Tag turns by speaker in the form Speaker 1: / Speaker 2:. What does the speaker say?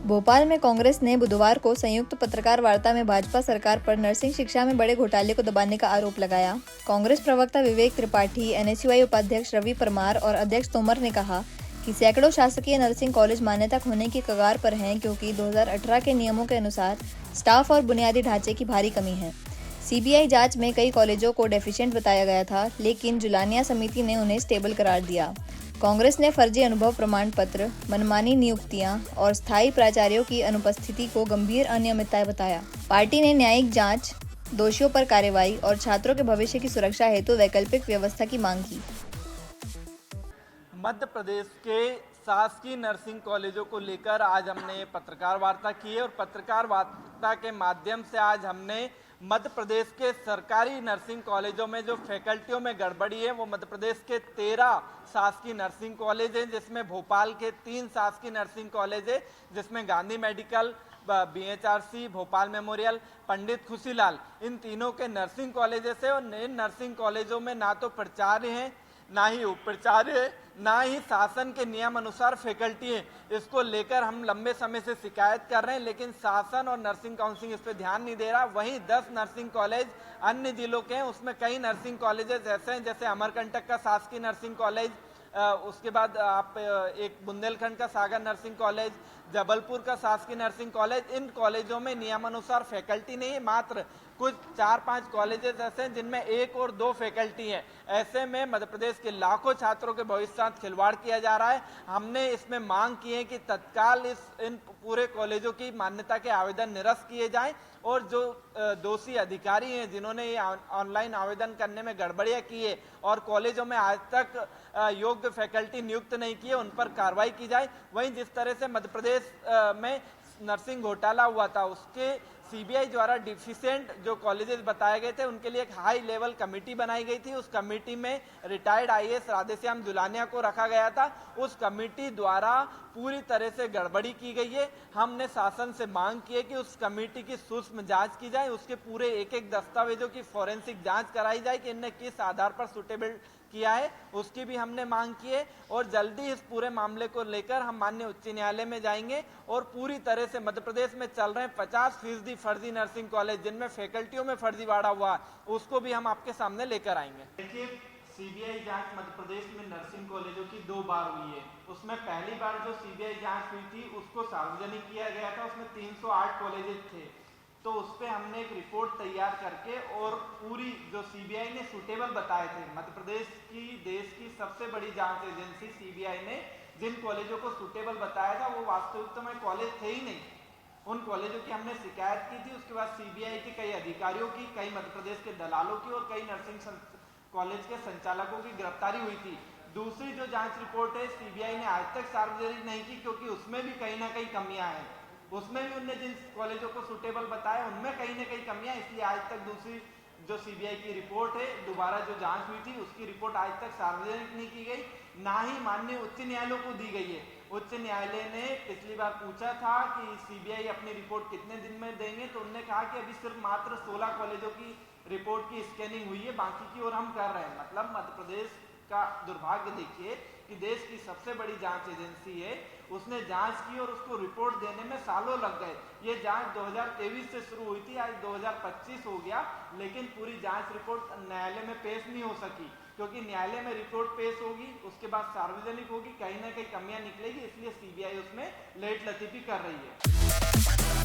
Speaker 1: भोपाल में कांग्रेस ने बुधवार को संयुक्त पत्रकार वार्ता में भाजपा सरकार पर नर्सिंग शिक्षा में बड़े घोटाले को दबाने का आरोप लगाया। कांग्रेस प्रवक्ता विवेक त्रिपाठी, एनएसयूआई उपाध्यक्ष रवि परमार और अध्यक्ष तोमर ने कहा कि सैकड़ों शासकीय नर्सिंग कॉलेज मान्यता खोने की कगार पर हैं क्योंकि 2018 के नियमों के अनुसार स्टाफ और बुनियादी ढांचे की भारी कमी है। सीबीआई जांच में कई कॉलेजों को डेफिशिएंट बताया गया था, लेकिन जुलानिया समिति ने उन्हें स्टेबल करार दिया। कांग्रेस ने फर्जी अनुभव प्रमाण पत्र, मनमानी नियुक्तियां और स्थायी प्राचार्यों की अनुपस्थिति को गंभीर अनियमितताएं बताया। पार्टी ने न्यायिक जांच, दोषियों पर कार्रवाई और छात्रों के भविष्य की सुरक्षा हेतु वैकल्पिक व्यवस्था की मांग की।
Speaker 2: मध्य प्रदेश के शासकीय नर्सिंग कॉलेजों को लेकर आज हमने पत्रकार वार्ता की है और पत्रकार वार्ता के माध्यम से आज हमने मध्य प्रदेश के सरकारी नर्सिंग कॉलेजों में जो फैकल्टियों में गड़बड़ी है वो मध्य प्रदेश के 13 शासकीय नर्सिंग कॉलेज हैं, जिसमें भोपाल के 3 शासकीय नर्सिंग कॉलेज है, जिसमें गांधी मेडिकल, बीएचआरसी, भोपाल मेमोरियल, पंडित खुशीलाल, इन तीनों के नर्सिंग कॉलेजेस है। और इन नर्सिंग कॉलेजों में ना तो प्राचार्य हैं, ना ही उपचार्य, ना ही शासन के नियम अनुसार फैकल्टी है। इसको लेकर हम लंबे समय से शिकायत कर रहे हैं, लेकिन शासन और नर्सिंग काउंसिल इस पर ध्यान नहीं दे रहा। वहीं 10 नर्सिंग कॉलेज अन्य जिलों के हैं, उसमें कई नर्सिंग कॉलेजेस ऐसे हैं जैसे अमरकंटक का शासकीय नर्सिंग कॉलेज, उसके बाद आप एक बुंदेलखंड का सागर नर्सिंग कॉलेज, जबलपुर का शासकीय नर्सिंग कॉलेज। इन कॉलेजों में नियमानुसार फैकल्टी नहीं है, मात्र कुछ 4-5 कॉलेजेस ऐसे हैं जिनमें 1 और 2 फैकल्टी हैं। ऐसे में मध्य प्रदेश के लाखों छात्रों के भविष्य के साथ खिलवाड़ किया जा रहा है। हमने इसमें मांग की है कि तत्काल इन पूरे कॉलेजों की मान्यता के आवेदन निरस्त किए जाएं और जो दोषी अधिकारी हैं जिन्होंने ये ऑनलाइन आवेदन करने में गड़बड़ियां की है और कॉलेजों में आज तक योग्य फैकल्टी नियुक्त नहीं किए, उन पर कार्रवाई की जाए। वहीं जिस तरह से मध्य प्रदेश में नर्सिंग घोटाला हुआ था, उसके सीबीआई द्वारा डिफिशिएंट जो कॉलेजेस बताए गए थे उनके लिए एक हाई लेवल कमेटी बनाई गई थी। उस कमेटी में रिटायर्ड आईएएस राधेश्याम जुलानिया को रखा गया था। उस कमेटी द्वारा पूरी तरह से गड़बड़ी की गई है। हमने शासन से मांग की है कि उस कमेटी की सूक्ष्म जांच की जाए, उसके पूरे एक दस्तावेजों की फॉरेंसिक जांच कराई जाए कि इनने किस आधार पर सुटेबल किया है, उसकी भी हमने मांग की है। और जल्दी इस पूरे मामले को लेकर हम माननीय उच्च न्यायालय में जाएंगे और पूरी तरह से मध्य प्रदेश में चल रहे 50% फर्जी नर्सिंग कॉलेज जिनमें फैकल्टियों में फर्जीवाड़ा हुआ, उसको भी हम आपके सामने लेकर आएंगे। देखिए, सीबीआई जांच मध्य प्रदेश में नर्सिंग कॉलेजों की 2 बार हुई है। उसमें पहली बार जो सीबीआई जांच हुई थी उसको सार्वजनिक किया गया था, उसमें 308 कॉलेजेस थे। तो उस पर हमने एक रिपोर्ट तैयार करके और पूरी जो सीबीआई ने सुटेबल बताए थे, मध्य प्रदेश की देश की सबसे बड़ी जांच एजेंसी सीबीआई ने जिन कॉलेजों को सुटेबल बताया था वो वास्तविकता में कॉलेज थे ही नहीं। उन कॉलेजों की हमने शिकायत की थी। उसके बाद सीबीआई के कई अधिकारियों की, कई मध्य प्रदेश के दलालों की और कई नर्सिंग कॉलेज के संचालकों की गिरफ्तारी हुई थी। दूसरी जो जांच रिपोर्ट है सीबीआई ने आज तक सार्वजनिक नहीं की, क्योंकि उसमें भी कहीं ना कहीं कमियां हैं। उसमें भी उनने जिन कॉलेजों को सुटेबल बताया उनमें कहीं ना कहीं कमियां, इसलिए आज तक दूसरी जो सीबीआई की रिपोर्ट है, दोबारा जो जांच हुई थी उसकी रिपोर्ट आज तक सार्वजनिक नहीं की गई, ना ही माननीय उच्च न्यायालय को दी गई है। उच्च न्यायालय ने पिछली बार पूछा था कि सीबीआई अपनी रिपोर्ट कितने दिन में देंगे, तो उन्होंने कहा कि अभी सिर्फ मात्र 16 कॉलेजों की रिपोर्ट की स्कैनिंग हुई है, बाकी की और हम कर रहे हैं। मतलब मध्य प्रदेश का दुर्भाग्य देखिए कि देश की सबसे बड़ी जांच एजेंसी है, उसने जांच की और उसको रिपोर्ट देने में सालों लग गए। ये जांच 2023 से शुरू हुई थी, आज 2025 हो गया, लेकिन पूरी जांच रिपोर्ट न्यायालय में पेश नहीं हो सकी, क्योंकि न्यायालय में रिपोर्ट पेश होगी, उसके बाद सार्वजनिक होगी, कहीं ना कहीं कमियां निकलेगी, इसलिए सीबीआई उसमें लेट लतीफी कर रही है।